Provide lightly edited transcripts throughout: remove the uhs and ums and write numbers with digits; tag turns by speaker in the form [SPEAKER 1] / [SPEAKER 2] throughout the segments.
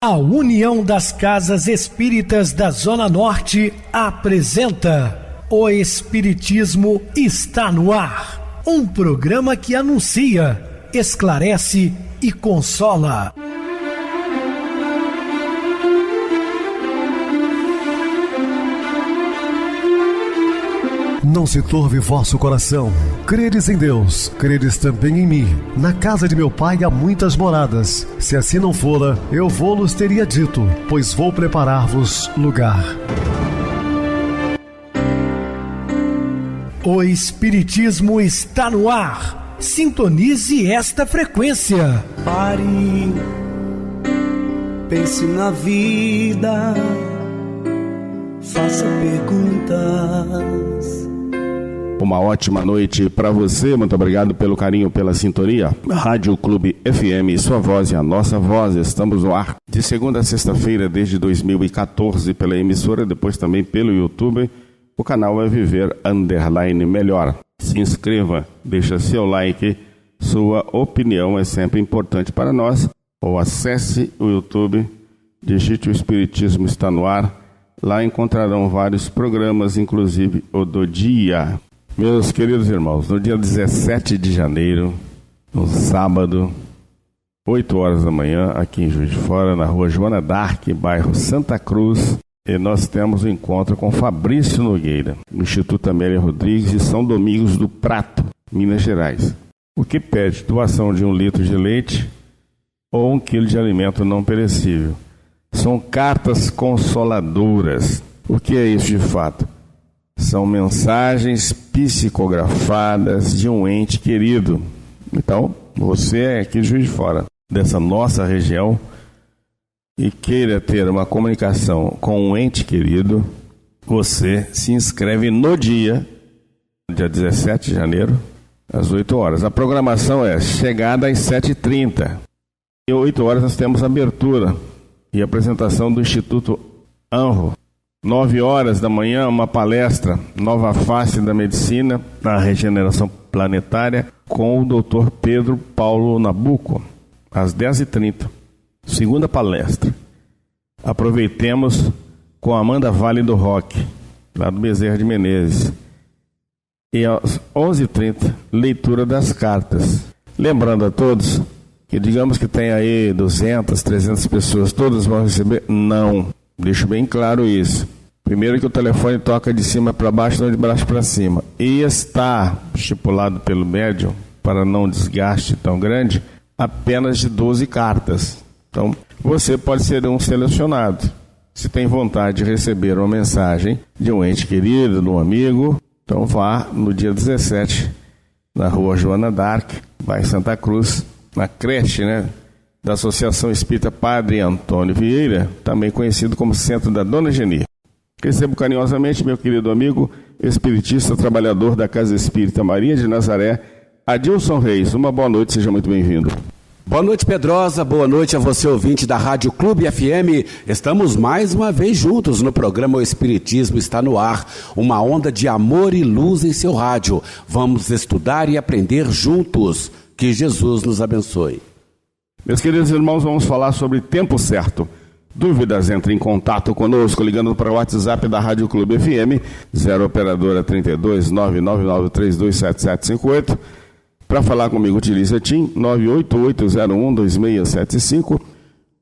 [SPEAKER 1] A União das Casas Espíritas da Zona Norte apresenta O Espiritismo está no ar, um programa que anuncia, esclarece e consola.
[SPEAKER 2] Não se turve vosso coração. Credes em Deus, credes também em mim. Na casa de meu pai há muitas moradas. Se assim não fora, eu vou-los teria dito, pois vou preparar-vos lugar.
[SPEAKER 1] O Espiritismo está no ar. Sintonize esta frequência.
[SPEAKER 3] Pare, pense na vida, faça perguntas.
[SPEAKER 4] Uma ótima noite para você, muito obrigado pelo carinho, pela sintonia. Rádio Clube FM, sua voz e a nossa voz, estamos no ar de segunda a sexta-feira desde 2014 pela emissora, depois também pelo YouTube. O canal é Viver _ Melhor. Se inscreva, deixa seu like, sua opinião é sempre importante para nós. Ou acesse o YouTube, digite O Espiritismo está no ar. Lá encontrarão vários programas, inclusive o do dia. Meus queridos irmãos, no dia 17 de janeiro, no sábado, 8 horas da manhã, aqui em Juiz de Fora, na rua Joana d'Arc, bairro Santa Cruz, e nós temos um encontro com Fabrício Nogueira, no Instituto Amélia Rodrigues de São Domingos do Prato, Minas Gerais. O que pede doação de 1 litro de leite ou 1 quilo de alimento não perecível. São cartas consoladoras. O que é isso de fato? São mensagens psicografadas de um ente querido. Então, você é aqui de Juiz de Fora, dessa nossa região, e queira ter uma comunicação com um ente querido, você se inscreve no dia 17 de janeiro, às 8 horas. A programação é chegada às 7h30. E às 8 horas nós temos abertura e apresentação do Instituto Anro. 9 horas da manhã, uma palestra, Nova Face da Medicina, na Regeneração Planetária, com o Dr. Pedro Paulo Nabuco, às 10h30. Segunda palestra. Aproveitemos com Amanda Vale do Roque, lá do Bezerra de Menezes. E às 11h30, leitura das cartas. Lembrando a todos que digamos que tem aí 200, 300 pessoas, todas vão receber? Não. Deixo bem claro isso. Primeiro que o telefone toca de cima para baixo, não de baixo para cima. E está estipulado pelo médium, para não desgaste tão grande, apenas de 12 cartas. Então, você pode ser um selecionado. Se tem vontade de receber uma mensagem de um ente querido, de um amigo, então vá no dia 17, na rua Joana d'Arc, bairro Santa Cruz, na creche, da Associação Espírita Padre Antônio Vieira, também conhecido como Centro da Dona Geni. Recebo carinhosamente meu querido amigo, espiritista, trabalhador da Casa Espírita Maria de Nazaré, Adilson Reis. Uma boa noite, seja muito bem-vindo.
[SPEAKER 5] Boa noite, Pedrosa, boa noite a você, ouvinte da Rádio Clube FM. Estamos mais uma vez juntos no programa O Espiritismo está no ar, uma onda de amor e luz em seu rádio. Vamos estudar e aprender juntos. Que Jesus nos abençoe.
[SPEAKER 4] Meus queridos irmãos, vamos falar sobre tempo certo. Dúvidas, entre em contato conosco ligando para o WhatsApp da Rádio Clube FM, 0 operadora 32 999327758. Para falar comigo, utilize a TIM 988012675,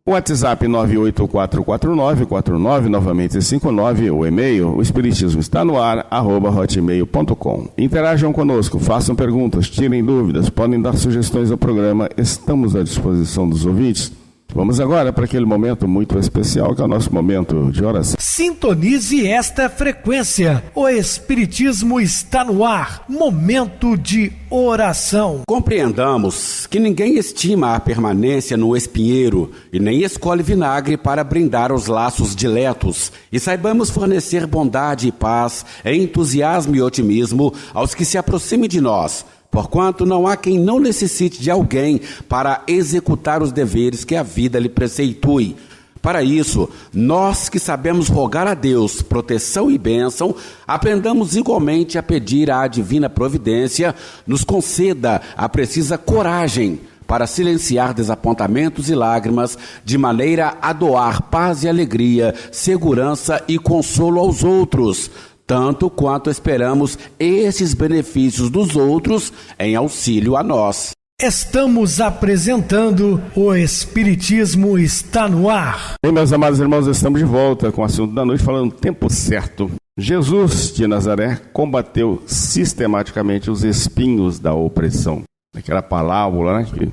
[SPEAKER 4] o WhatsApp 9844949, novamente 59, o e-mail, o espiritismo está no ar, @hotmail.com. Interajam conosco, façam perguntas, tirem dúvidas, podem dar sugestões ao programa, estamos à disposição dos ouvintes. Vamos agora para aquele momento muito especial, que é o nosso momento de oração.
[SPEAKER 1] Sintonize esta frequência. O Espiritismo está no ar. Momento de oração.
[SPEAKER 5] Compreendamos que ninguém estima a permanência no espinheiro e nem escolhe vinagre para brindar os laços diletos. E saibamos fornecer bondade e paz, entusiasmo e otimismo aos que se aproximem de nós. Porquanto não há quem não necessite de alguém para executar os deveres que a vida lhe preceitue. Para isso, nós que sabemos rogar a Deus proteção e bênção, aprendamos igualmente a pedir à divina providência nos conceda a precisa coragem para silenciar desapontamentos e lágrimas, de maneira a doar paz e alegria, segurança e consolo aos outros, tanto quanto esperamos esses benefícios dos outros em auxílio a nós.
[SPEAKER 1] Estamos apresentando o Espiritismo está no ar.
[SPEAKER 4] Bem, meus amados irmãos, estamos de volta com o assunto da noite, falando o tempo certo. Jesus de Nazaré combateu sistematicamente os espinhos da opressão. Aquela parábola, né, que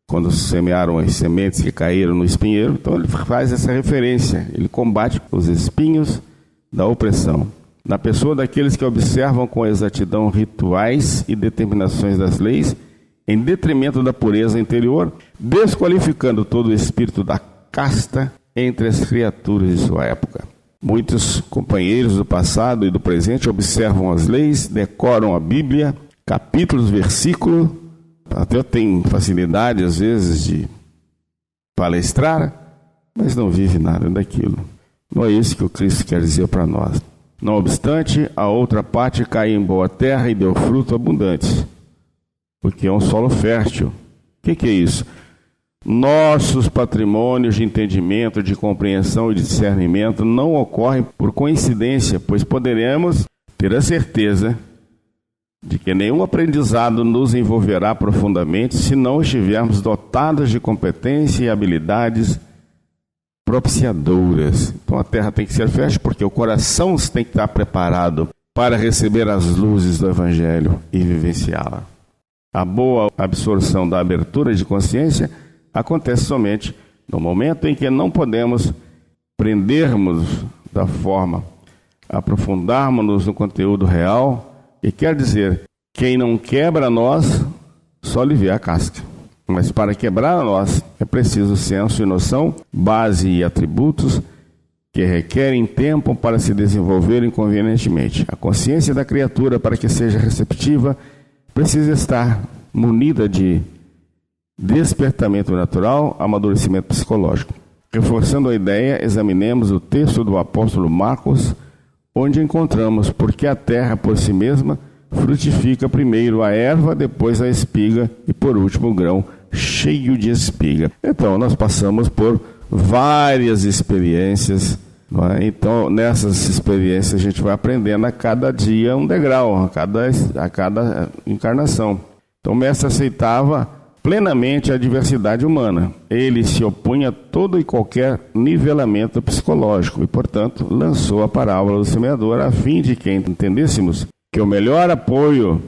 [SPEAKER 4] quando semearam as sementes que caíram no espinheiro, então ele faz essa referência. Ele combate os espinhos da opressão na pessoa daqueles que observam com exatidão rituais e determinações das leis, em detrimento da pureza interior, desqualificando todo o espírito da casta entre as criaturas de sua época. Muitos companheiros do passado e do presente observam as leis, decoram a Bíblia, capítulos, versículos, até tem facilidade às vezes de palestrar, mas não vive nada daquilo. Não é isso que o Cristo quer dizer para nós. Não obstante, a outra parte caiu em boa terra e deu fruto abundante, porque é um solo fértil. O que é isso? Nossos patrimônios de entendimento, de compreensão e de discernimento não ocorrem por coincidência, pois poderemos ter a certeza de que nenhum aprendizado nos envolverá profundamente se não estivermos dotados de competência e habilidades propiciadoras. Então a terra tem que ser fértil porque o coração tem que estar preparado para receber as luzes do Evangelho e vivenciá-la. A boa absorção da abertura de consciência acontece somente no momento em que não podemos prendermos da forma, aprofundarmos no conteúdo real, e quer dizer, quem não quebra a nós, só lhe vê a casca. Mas para quebrar a nós, é preciso senso e noção, base e atributos que requerem tempo para se desenvolverem convenientemente. A consciência da criatura, para que seja receptiva, precisa estar munida de despertamento natural, amadurecimento psicológico. Reforçando a ideia, examinemos o texto do apóstolo Marcos, onde encontramos porque a terra por si mesma frutifica primeiro a erva, depois a espiga e por último o grão cheio de espiga. Então nós passamos por várias experiências, não é? Então nessas experiências a gente vai aprendendo a cada dia um degrau, a cada encarnação. Então o mestre aceitava plenamente a diversidade humana. Ele se opunha a todo e qualquer nivelamento psicológico e, portanto, lançou a parábola do semeador a fim de que entendêssemos que o melhor apoio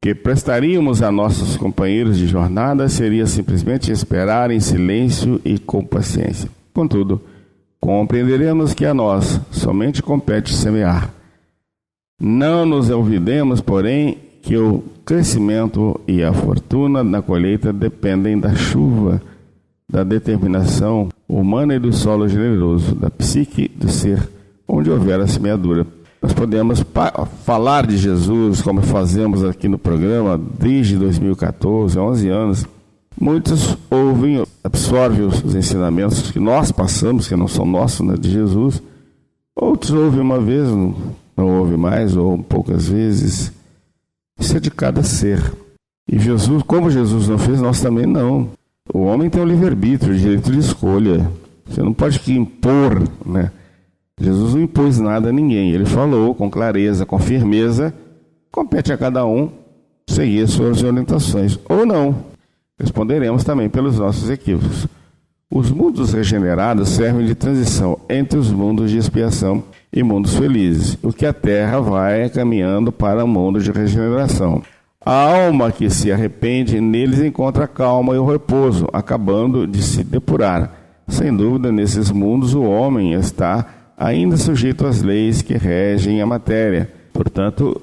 [SPEAKER 4] que prestaríamos a nossos companheiros de jornada seria simplesmente esperar em silêncio e com paciência. Contudo, compreenderemos que a nós somente compete semear. Não nos olvidemos, porém, que o crescimento e a fortuna na colheita dependem da chuva, da determinação humana e do solo generoso, da psique do ser, onde houver a semeadura. Nós podemos falar de Jesus, como fazemos aqui no programa, desde 2014, 11 anos. Muitos ouvem, absorvem os ensinamentos que nós passamos, que não são nossos, né, de Jesus. Outros ouvem uma vez, não ouvem mais, ou poucas vezes. Isso é de cada ser. E Jesus, como Jesus não fez, nós também não. O homem tem o livre-arbítrio, o direito de escolha. Você não pode impor, né? Jesus não impôs nada a ninguém. Ele falou com clareza, com firmeza. Compete a cada um seguir as suas orientações. Ou não. Responderemos também pelos nossos equívocos. Os mundos regenerados servem de transição entre os mundos de expiação e mundos felizes, o que a Terra vai caminhando para o mundo de regeneração. A alma que se arrepende neles encontra a calma e o repouso, acabando de se depurar. Sem dúvida, nesses mundos o homem está ainda sujeito às leis que regem a matéria. Portanto,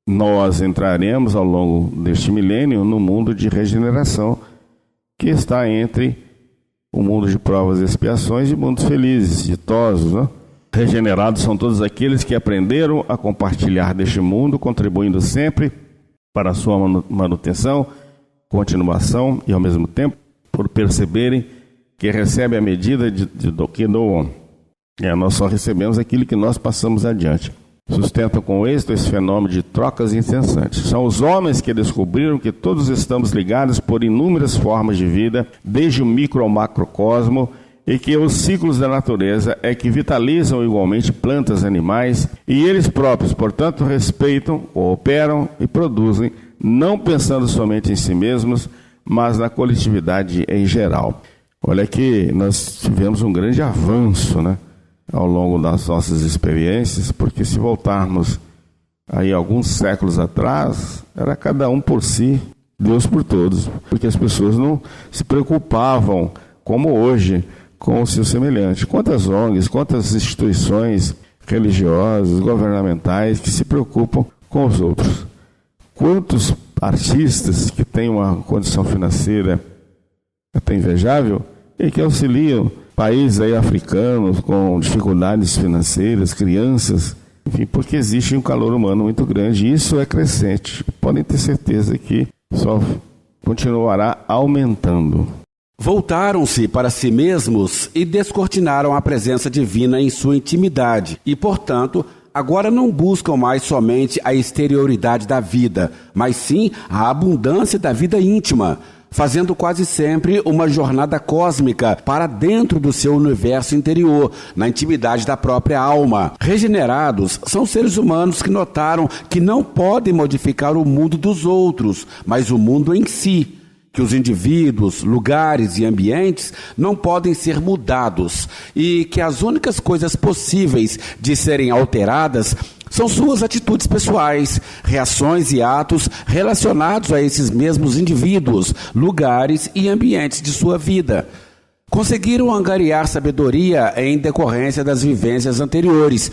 [SPEAKER 4] nós entraremos ao longo deste milênio no mundo de regeneração, que está entre o mundo de provas e expiações e mundos felizes, ditosos, né? Regenerados são todos aqueles que aprenderam a compartilhar deste mundo, contribuindo sempre para a sua manutenção, continuação e, ao mesmo tempo, por perceberem que recebem a medida do que doam. Nós só recebemos aquilo que nós passamos adiante. sustentam com êxito esse fenômeno de trocas incessantes. São os homens que descobriram que todos estamos ligados por inúmeras formas de vida, desde o micro ao macrocosmo, e que os ciclos da natureza é que vitalizam igualmente plantas, animais, e eles próprios, portanto, respeitam, operam e produzem, não pensando somente em si mesmos, mas na coletividade em geral. Olha que nós tivemos um grande avanço, né, ao longo das nossas experiências, porque se voltarmos aí alguns séculos atrás, era cada um por si, Deus por todos, porque as pessoas não se preocupavam, como hoje, com o seu semelhante. Quantas ONGs, quantas instituições religiosas, governamentais que se preocupam com os outros. Quantos artistas que têm uma condição financeira até invejável e que auxiliam países aí africanos com dificuldades financeiras, crianças, enfim, porque existe um calor humano muito grande e isso é crescente. Podem ter certeza que só continuará aumentando.
[SPEAKER 5] Voltaram-se para si mesmos e descortinaram a presença divina em sua intimidade e, portanto, agora não buscam mais somente a exterioridade da vida, mas sim a abundância da vida íntima, fazendo quase sempre uma jornada cósmica para dentro do seu universo interior, na intimidade da própria alma. Regenerados são seres humanos que notaram que não podem modificar o mundo dos outros, mas o mundo em si. Que os indivíduos, lugares e ambientes não podem ser mudados e que as únicas coisas possíveis de serem alteradas são suas atitudes pessoais, reações e atos relacionados a esses mesmos indivíduos, lugares e ambientes de sua vida. Conseguiram angariar sabedoria em decorrência das vivências anteriores,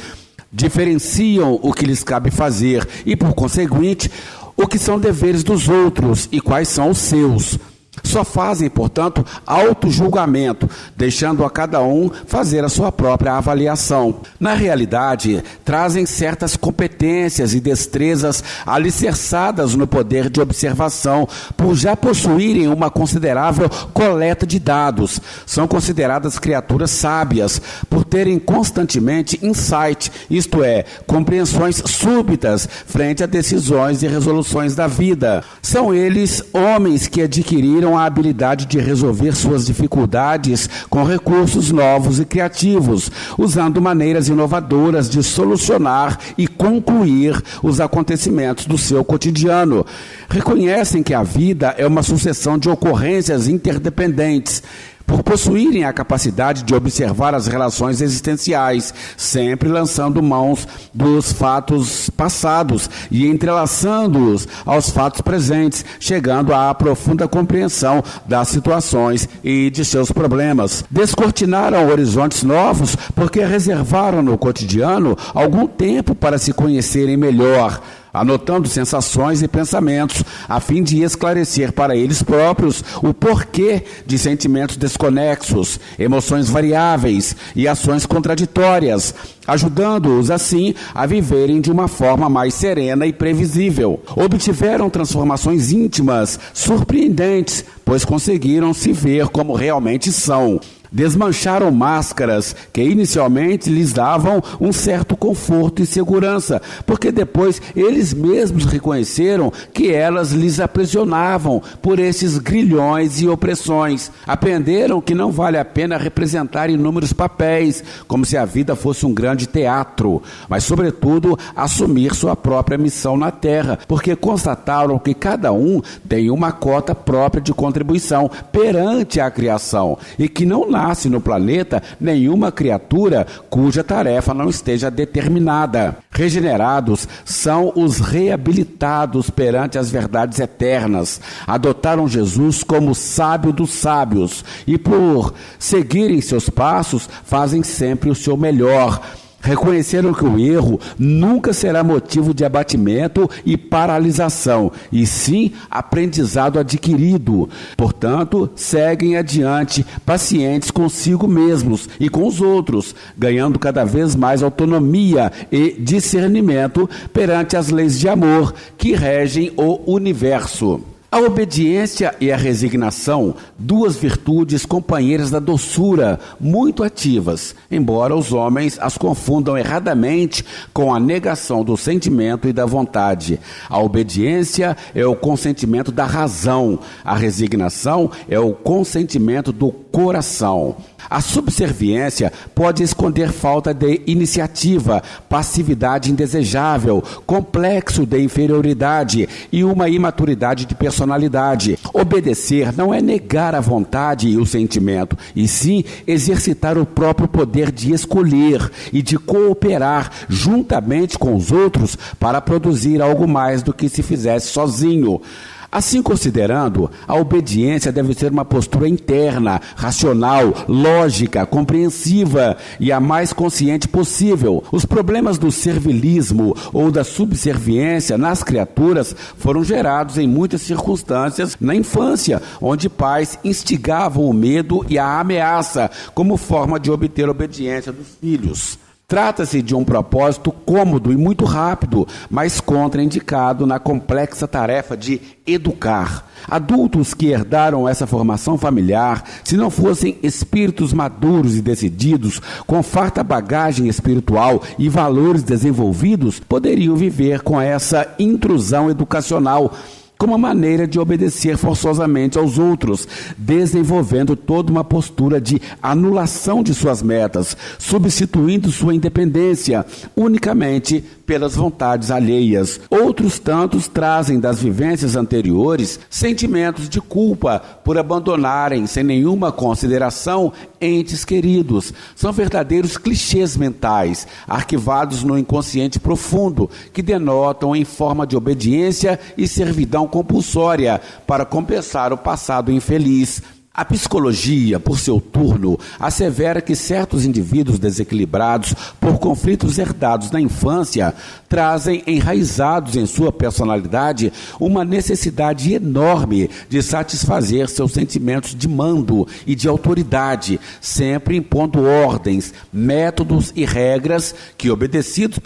[SPEAKER 5] diferenciam o que lhes cabe fazer e, por conseguinte, o que são deveres dos outros e quais são os seus. Só fazem, portanto, auto-julgamento, deixando a cada um fazer a sua própria avaliação. Na realidade, trazem certas competências e destrezas alicerçadas no poder de observação, por já possuírem uma considerável coleta de dados. São consideradas criaturas sábias, por terem constantemente insight, isto é, compreensões súbitas frente a decisões e resoluções da vida. São eles homens que adquiriram a habilidade de resolver suas dificuldades com recursos novos e criativos, usando maneiras inovadoras de solucionar e concluir os acontecimentos do seu cotidiano. Reconhecem que a vida é uma sucessão de ocorrências interdependentes, por possuírem a capacidade de observar as relações existenciais, sempre lançando mãos dos fatos passados e entrelaçando-os aos fatos presentes, chegando à profunda compreensão das situações e de seus problemas. Descortinaram horizontes novos porque reservaram no cotidiano algum tempo para se conhecerem melhor, anotando sensações e pensamentos, a fim de esclarecer para eles próprios o porquê de sentimentos desconexos, emoções variáveis e ações contraditórias, ajudando-os assim a viverem de uma forma mais serena e previsível. Obtiveram transformações íntimas surpreendentes, pois conseguiram se ver como realmente são. Desmancharam máscaras que inicialmente lhes davam um certo conforto e segurança, porque depois eles mesmos reconheceram que elas lhes aprisionavam por esses grilhões e opressões. Aprenderam que não vale a pena representar inúmeros papéis, como se a vida fosse um grande teatro, mas sobretudo assumir sua própria missão na Terra, porque constataram que cada um tem uma cota própria de contribuição perante a criação e que não nasce no planeta nenhuma criatura cuja tarefa não esteja determinada. Regenerados são os reabilitados perante as verdades eternas. Adotaram Jesus como sábio dos sábios e, por seguirem seus passos, fazem sempre o seu melhor. Reconheceram que o erro nunca será motivo de abatimento e paralisação, e sim aprendizado adquirido. Portanto, seguem adiante, pacientes consigo mesmos e com os outros, ganhando cada vez mais autonomia e discernimento perante as leis de amor que regem o universo. A obediência e a resignação, duas virtudes companheiras da doçura, muito ativas, embora os homens as confundam erradamente com a negação do sentimento e da vontade. A obediência é o consentimento da razão, a resignação é o consentimento do coração. A subserviência pode esconder falta de iniciativa, passividade indesejável, complexo de inferioridade e uma imaturidade de personalidade. Obedecer não é negar a vontade e o sentimento, e sim exercitar o próprio poder de escolher e de cooperar juntamente com os outros para produzir algo mais do que se fizesse sozinho. Assim considerando, a obediência deve ser uma postura interna, racional, lógica, compreensiva e a mais consciente possível. Os problemas do servilismo ou da subserviência nas criaturas foram gerados em muitas circunstâncias na infância, onde pais instigavam o medo e a ameaça como forma de obter obediência dos filhos. Trata-se de um propósito cômodo e muito rápido, mas contraindicado na complexa tarefa de educar. Adultos que herdaram essa formação familiar, se não fossem espíritos maduros e decididos, com farta bagagem espiritual e valores desenvolvidos, poderiam viver com essa intrusão educacional como uma maneira de obedecer forçosamente aos outros, desenvolvendo toda uma postura de anulação de suas metas, substituindo sua independência unicamente pelas vontades alheias. Outros tantos trazem das vivências anteriores sentimentos de culpa por abandonarem, sem nenhuma consideração, entes queridos. São verdadeiros clichês mentais, arquivados no inconsciente profundo, que denotam em forma de obediência e servidão compulsória para compensar o passado infeliz. A psicologia, por seu turno, assevera que certos indivíduos desequilibrados por conflitos herdados na infância trazem enraizados em sua personalidade uma necessidade enorme de satisfazer seus sentimentos de mando e de autoridade, sempre impondo ordens, métodos e regras que, obedecidos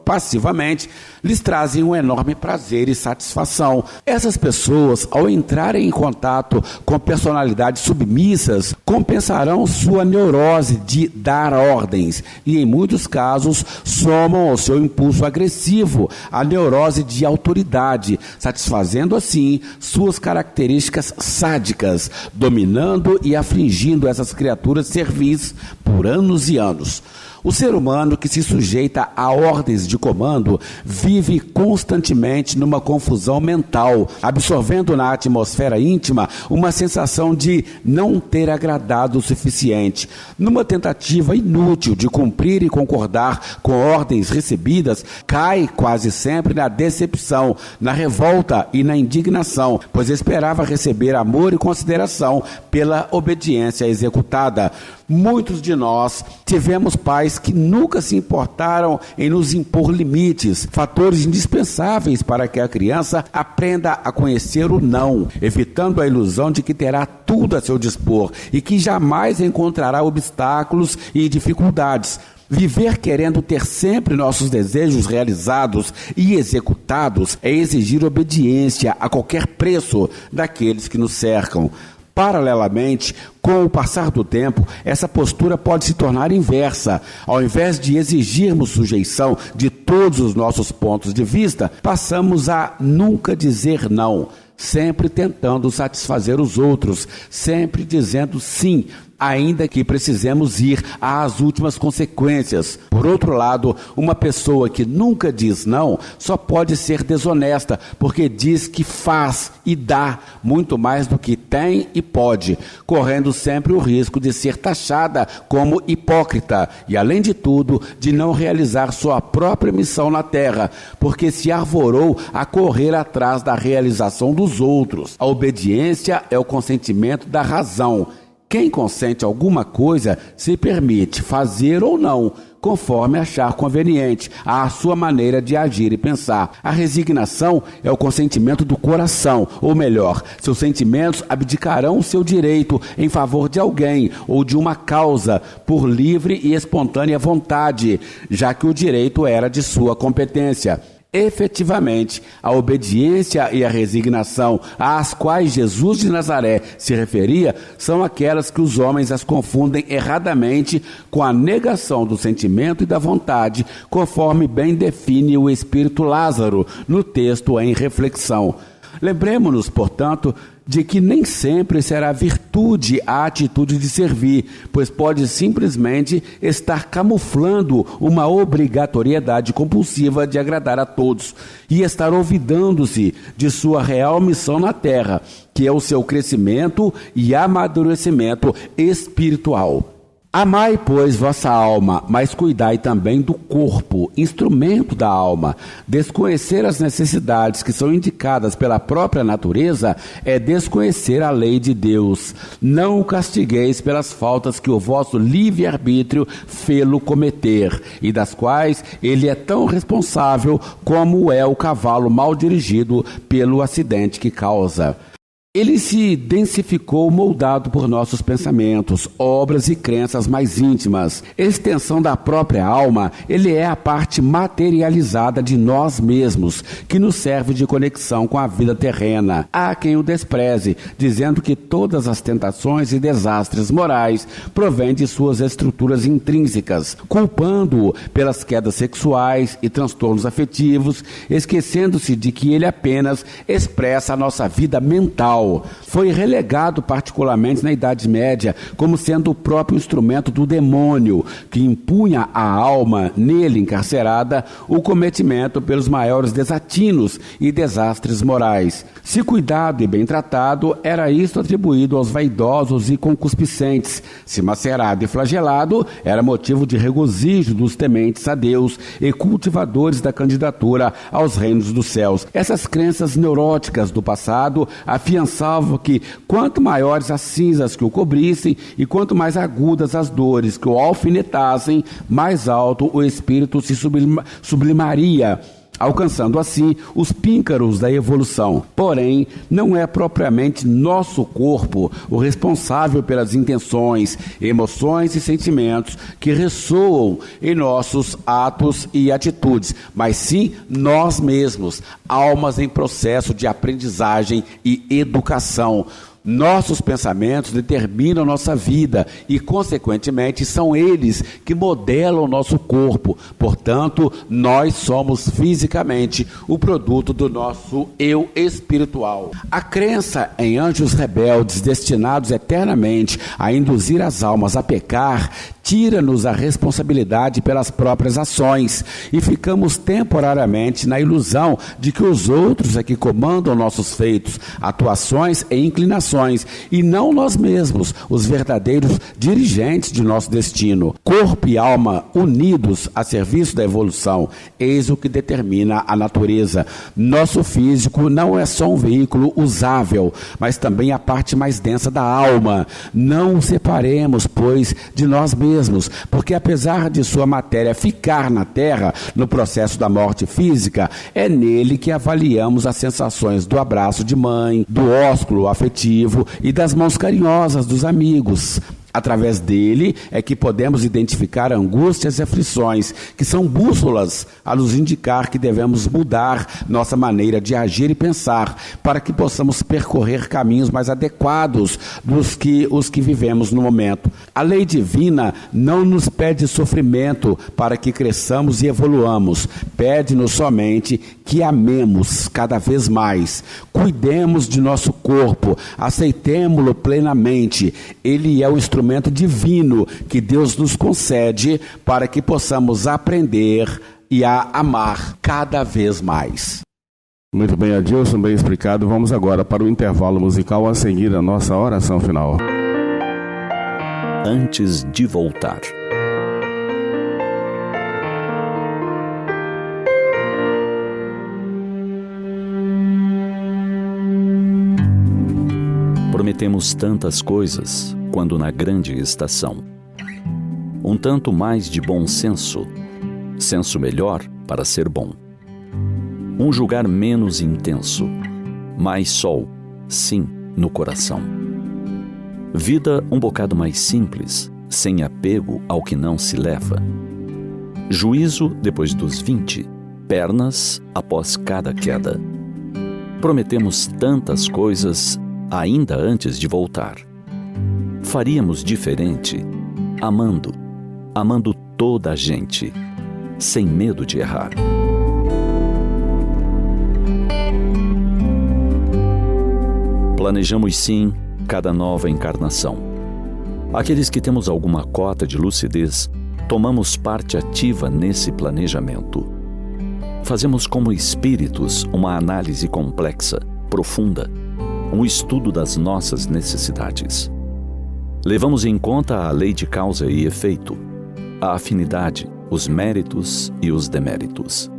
[SPEAKER 5] passivamente, lhes trazem um enorme prazer e satisfação. Essas pessoas, ao entrarem em contato com personalidades submissas, compensarão sua neurose de dar ordens e, em muitos casos, somam ao seu impulso agressivo a neurose de autoridade, satisfazendo assim suas características sádicas, dominando e afligindo essas criaturas servis por anos e anos. O ser humano que se sujeita a ordens de comando vive constantemente numa confusão mental, absorvendo na atmosfera íntima uma sensação de não ter agradado o suficiente. Numa tentativa inútil de cumprir e concordar com ordens recebidas, cai quase sempre na decepção, na revolta e na indignação, pois esperava receber amor e consideração pela obediência executada. Muitos de nós tivemos pais que nunca se importaram em nos impor limites, fatores indispensáveis para que a criança aprenda a conhecer o não, evitando a ilusão de que terá tudo a seu dispor e que jamais encontrará obstáculos e dificuldades. Viver querendo ter sempre nossos desejos realizados e executados é exigir obediência a qualquer preço daqueles que nos cercam. Paralelamente, com o passar do tempo, essa postura pode se tornar inversa. Ao invés de exigirmos sujeição de todos os nossos pontos de vista, passamos a nunca dizer não, sempre tentando satisfazer os outros, sempre dizendo sim, ainda que precisemos ir às últimas consequências. Por outro lado, uma pessoa que nunca diz não só pode ser desonesta, porque diz que faz e dá muito mais do que tem e pode, correndo sempre o risco de ser taxada como hipócrita e, além de tudo, de não realizar sua própria missão na Terra, porque se arvorou a correr atrás da realização dos outros. A obediência é o consentimento da razão. Quem consente alguma coisa se permite fazer ou não, conforme achar conveniente, à sua maneira de agir e pensar. A resignação é o consentimento do coração, ou melhor, seus sentimentos abdicarão o seu direito em favor de alguém ou de uma causa, por livre e espontânea vontade, já que o direito era de sua competência. Efetivamente, a obediência e a resignação às quais Jesus de Nazaré se referia são aquelas que os homens as confundem erradamente com a negação do sentimento e da vontade, conforme bem define o espírito Lázaro no texto em reflexão. Lembremos-nos, portanto, de que nem sempre será virtude a atitude de servir, pois pode simplesmente estar camuflando uma obrigatoriedade compulsiva de agradar a todos e estar olvidando-se de sua real missão na terra, que é o seu crescimento e amadurecimento espiritual. Amai, pois, vossa alma, mas cuidai também do corpo, instrumento da alma. Desconhecer as necessidades que são indicadas pela própria natureza é desconhecer a lei de Deus. Não o castigueis pelas faltas que o vosso livre-arbítrio fê-lo cometer, e das quais ele é tão responsável como é o cavalo mal dirigido pelo acidente que causa. Ele se densificou moldado por nossos pensamentos, obras e crenças mais íntimas. Extensão da própria alma, ele é a parte materializada de nós mesmos, que nos serve de conexão com a vida terrena. Há quem o despreze, dizendo que todas as tentações e desastres morais provêm de suas estruturas intrínsecas, culpando-o pelas quedas sexuais e transtornos afetivos, esquecendo-se de que ele apenas expressa a nossa vida mental. Foi relegado particularmente na Idade Média como sendo o próprio instrumento do demônio, que impunha à alma, nele encarcerada, o cometimento pelos maiores desatinos e desastres morais. Se cuidado e bem tratado, era isto atribuído aos vaidosos e concupiscentes. Se macerado e flagelado, era motivo de regozijo dos tementes a Deus e cultivadores da candidatura aos reinos dos céus. Essas crenças neuróticas do passado afiançavam que quanto maiores as cinzas que o cobrissem e quanto mais agudas as dores que o alfinetassem, mais alto o espírito se sublimaria, alcançando assim os píncaros da evolução. Porém, não é propriamente nosso corpo o responsável pelas intenções, emoções e sentimentos que ressoam em nossos atos e atitudes, mas sim nós mesmos, almas em processo de aprendizagem e educação. Nossos pensamentos determinam nossa vida e, consequentemente, são eles que modelam o nosso corpo. Portanto, nós somos fisicamente o produto do nosso eu espiritual. A crença em anjos rebeldes destinados eternamente a induzir as almas a pecar tira-nos a responsabilidade pelas próprias ações e ficamos temporariamente na ilusão de que os outros é que comandam nossos feitos, atuações e inclinações, e não nós mesmos, os verdadeiros dirigentes de nosso destino. Corpo e alma unidos a serviço da evolução, eis o que determina a natureza. Nosso físico não é só um veículo usável, mas também a parte mais densa da alma. Não o separemos, pois, de nós mesmos, porque apesar de sua matéria ficar na terra, no processo da morte física, é nele que avaliamos as sensações do abraço de mãe, do ósculo afetivo e das mãos carinhosas dos amigos. Através dele é que podemos identificar angústias e aflições, que são bússolas a nos indicar que devemos mudar nossa maneira de agir e pensar, para que possamos percorrer caminhos mais adequados dos que os que vivemos no momento. A lei divina não nos pede sofrimento para que cresçamos e evoluamos, pede-nos somente que amemos cada vez mais, cuidemos de nosso corpo, aceitemo-lo plenamente. Ele é o instrumento divino que Deus nos concede para que possamos aprender e a amar cada vez mais.
[SPEAKER 4] Muito bem, Adilson, bem explicado. Vamos agora para o intervalo musical, a seguir a nossa oração final.
[SPEAKER 6] Antes de voltar. Prometemos tantas coisas quando na grande estação. Um tanto mais de bom senso, senso melhor para ser bom. Um julgar menos intenso, mais sol, sim, no coração. Vida um bocado mais simples, sem apego ao que não se leva. Juízo depois dos 20, pernas após cada queda. Prometemos tantas coisas ainda antes de voltar. Faríamos diferente, amando toda a gente, sem medo de errar. Planejamos sim cada nova encarnação. Aqueles que temos alguma cota de lucidez, tomamos parte ativa nesse planejamento. Fazemos como espíritos uma análise complexa, profunda, um estudo das nossas necessidades. Levamos em conta a lei de causa e efeito, a afinidade, os méritos e os deméritos.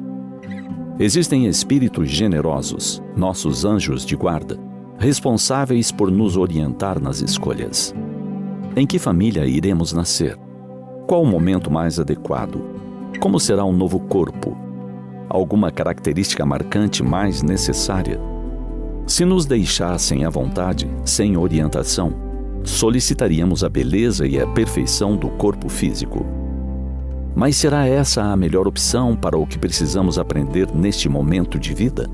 [SPEAKER 6] Existem espíritos generosos, nossos anjos de guarda, responsáveis por nos orientar nas escolhas. Em que família iremos nascer? Qual o momento mais adequado? Como será um novo corpo? Alguma característica marcante mais necessária? Se nos deixassem à vontade, sem orientação, solicitaríamos a beleza e a perfeição do corpo físico. Mas será essa a melhor opção para o que precisamos aprender neste momento de vida?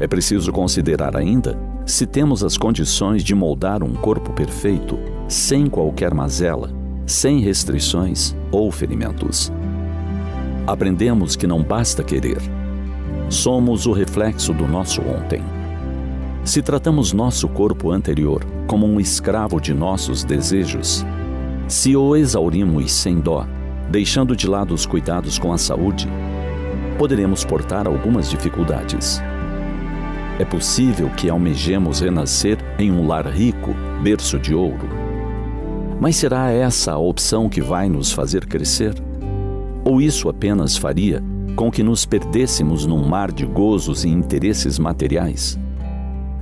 [SPEAKER 6] É preciso considerar ainda se temos as condições de moldar um corpo perfeito, sem qualquer mazela, sem restrições ou ferimentos. Aprendemos que não basta querer. Somos o reflexo do nosso ontem. Se tratamos nosso corpo anterior como um escravo de nossos desejos, se o exaurimos sem dó, deixando de lado os cuidados com a saúde, poderemos portar algumas dificuldades. É possível que almejemos renascer em um lar rico, berço de ouro. Mas será essa a opção que vai nos fazer crescer? Ou isso apenas faria com que nos perdêssemos num mar de gozos e interesses materiais?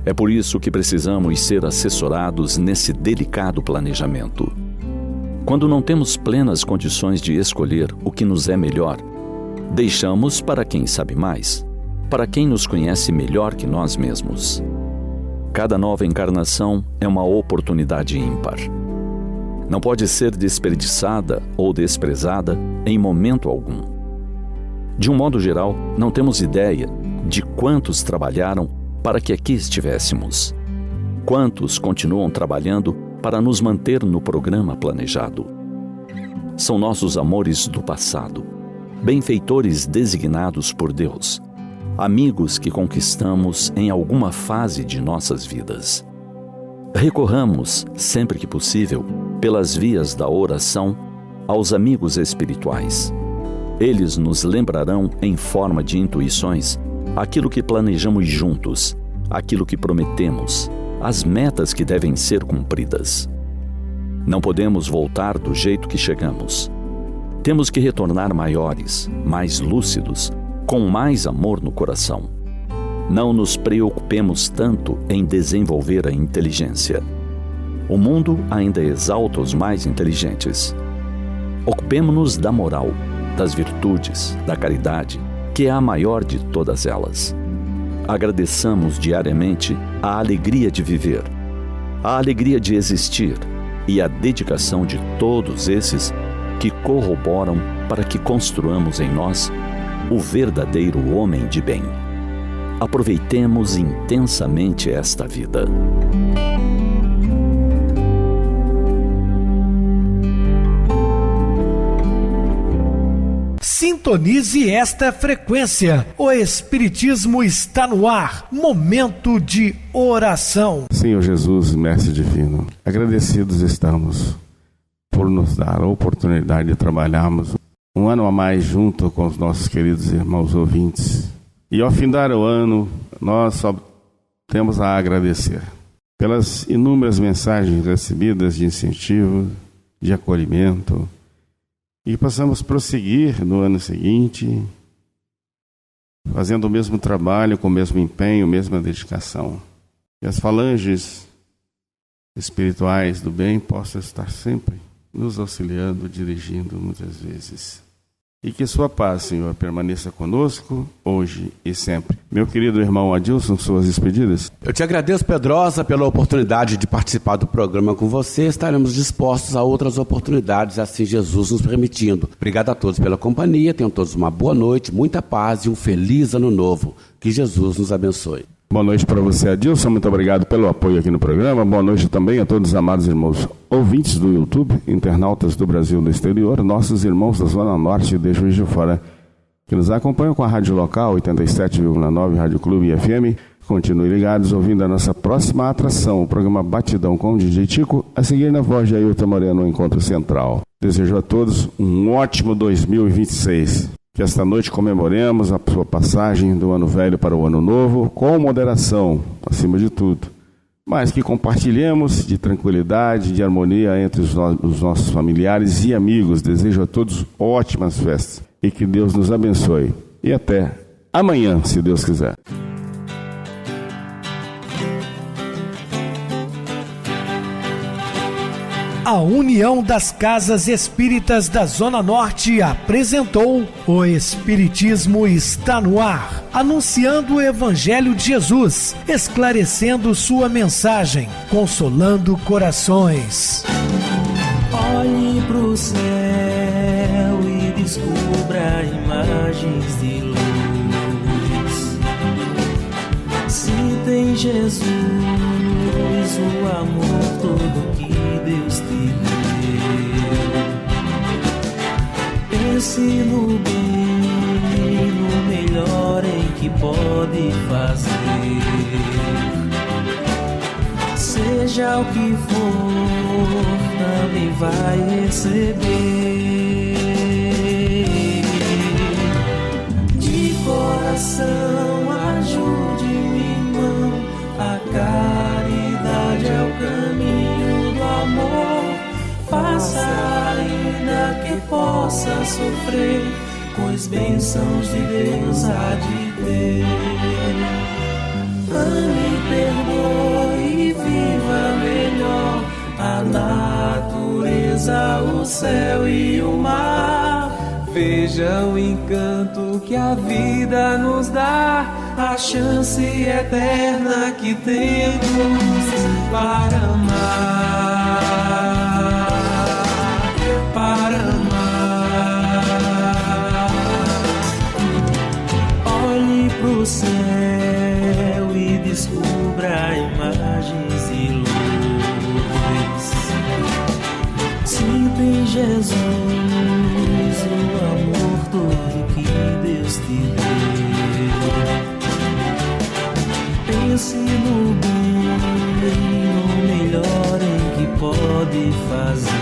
[SPEAKER 6] É por isso que precisamos ser assessorados nesse delicado planejamento. Quando não temos plenas condições de escolher o que nos é melhor, deixamos para quem sabe mais, para quem nos conhece melhor que nós mesmos. Cada nova encarnação é uma oportunidade ímpar. Não pode ser desperdiçada ou desprezada em momento algum. De um modo geral, não temos ideia de quantos trabalharam para que aqui estivéssemos. Quantos continuam trabalhando para nos manter no programa planejado. São nossos amores do passado, benfeitores designados por Deus, amigos que conquistamos em alguma fase de nossas vidas. Recorramos, sempre que possível, pelas vias da oração, aos amigos espirituais. Eles nos lembrarão em forma de intuições aquilo que planejamos juntos, aquilo que prometemos, as metas que devem ser cumpridas. Não podemos voltar do jeito que chegamos. Temos que retornar maiores, mais lúcidos, com mais amor no coração. Não nos preocupemos tanto em desenvolver a inteligência. O mundo ainda exalta os mais inteligentes. Ocupemo-nos da moral, das virtudes, da caridade, que é a maior de todas elas. Agradeçamos diariamente a alegria de viver, a alegria de existir e a dedicação de todos esses que corroboram para que construamos em nós o verdadeiro homem de bem. Aproveitemos intensamente esta vida.
[SPEAKER 1] Sintonize esta frequência. O Espiritismo está no ar. Momento de oração.
[SPEAKER 4] Senhor Jesus, Mestre Divino, agradecidos estamos por nos dar a oportunidade de trabalharmos um ano a mais junto com os nossos queridos irmãos ouvintes. E ao findar o ano, nós só temos a agradecer pelas inúmeras mensagens recebidas de incentivo, de acolhimento, e possamos prosseguir no ano seguinte, fazendo o mesmo trabalho, com o mesmo empenho, mesma dedicação. E as falanges espirituais do bem possam estar sempre nos auxiliando, dirigindo muitas vezes. e que sua paz, Senhor, permaneça conosco hoje e sempre. Meu querido irmão Adilson, suas despedidas.
[SPEAKER 5] Eu te agradeço, Pedrosa, pela oportunidade de participar do programa com você. Estaremos dispostos a outras oportunidades, assim Jesus nos permitindo. Obrigado a todos pela companhia, tenham todos uma boa noite, muita paz e um feliz ano novo. Que Jesus nos abençoe.
[SPEAKER 4] Boa noite para você, Adilson. Muito obrigado pelo apoio aqui no programa. Boa noite também a todos os amados irmãos ouvintes do YouTube, internautas do Brasil e do exterior, nossos irmãos da Zona Norte de Juiz de Fora, que nos acompanham com a rádio local 87,9 Rádio Clube FM. Continuem ligados ouvindo a nossa próxima atração, o programa Batidão com o DJ Tico, a seguir na voz de Ailton Moreno no Encontro Central. Desejo a todos um ótimo 2026. Que esta noite comemoremos a sua passagem do ano velho para o ano novo, com moderação, acima de tudo. Mas que compartilhemos de tranquilidade, de harmonia entre os nossos familiares e amigos. Desejo a todos ótimas festas e que Deus nos abençoe. E até amanhã, se Deus quiser.
[SPEAKER 1] A União das Casas Espíritas da Zona Norte apresentou O Espiritismo Está no Ar, anunciando o Evangelho de Jesus, esclarecendo sua mensagem, consolando corações.
[SPEAKER 3] Olhe pro céu e descubra imagens de luz. Se tem Jesus, o amor todo que Deus te deu. Pense no bem, no melhor em que pode fazer. Seja o que for, também vai receber. De coração, ajude meu irmão, a caridade é o caminho do amor. Faça ainda que possa sofrer, pois bênçãos de Deus há de ter. Ame, perdoe e viva melhor a natureza, o céu e o mar. Veja o encanto que a vida nos dá, a chance eterna que temos para amar, para amar. Olhe pro céu e descubra imagens de luz. Sinta em Jesus o amor todo que Deus te deu. Pense no bem, no melhor em que pode fazer.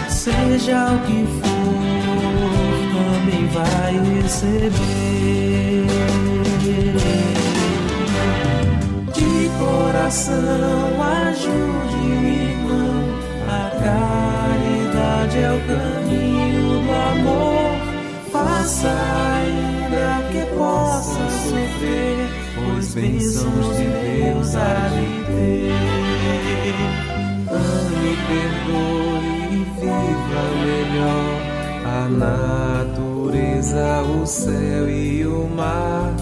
[SPEAKER 3] Seja o que for, também vai receber. De coração, ajude o irmão, a caridade é o caminho do amor. Faça ainda que possa sofrer, pois bênçãos de Deus há de ter. Ame, perdoe e viva melhor a natureza, o céu e o mar.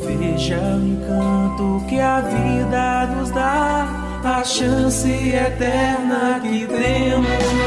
[SPEAKER 3] Veja o encanto que a vida nos dá, a chance eterna que temos